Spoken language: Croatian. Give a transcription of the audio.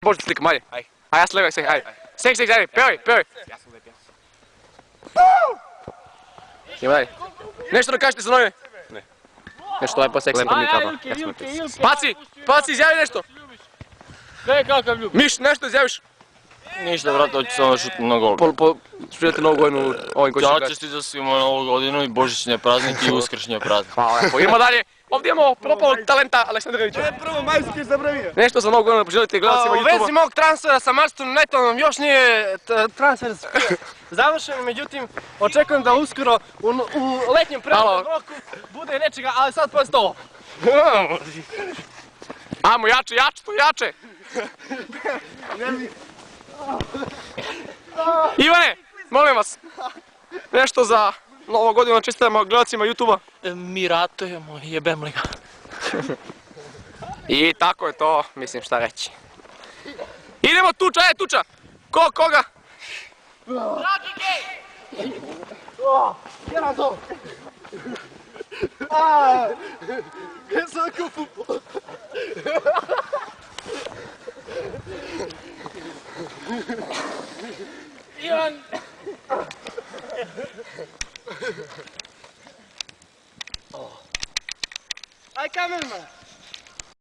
Bože slikam, ajde. Aj, ja slegaj, ajde. Sek, ajde, pevaj. Ja sam lep, ja sam. Idemo dalje. Nešto da kažete za nove? Ne. Nešto lepo seksi. Lepo mi je kapa. Paci, izjavi nešto. Kaj je kakav ljub? Miš, nešto izjaviš. Ništa, brate, hoću samo šutiti na gol. Špijete novu godinu ovim koji će Ja gledati. čestitao svima novu godinu i božićnje praznike i uskršnje praznike. Hvala lepo. Idemo dalje. Ovdje imamo propalog talenta Aleksandrovića. Prvo majski zabravio. Nešto za novu godinu da poželite gledalcima U YouTube-a. vezi mog transfera sa Marstom Netonom još nije transfer završen, međutim očekujem da uskoro u letnjem prelaznom roku bude nečega, ali sad post ovo. Ajmo, jače! Ivane, molim vas, nešto za novu godinu čestitajmo gledalcima YouTube-a. Mi ratujemo, jebem li ga. I tako je to, mislim šta reći. Idemo tuča! Koga? Dragi gej! Jedan to. Je sam kao futbol. Ivan! Aj kamerman!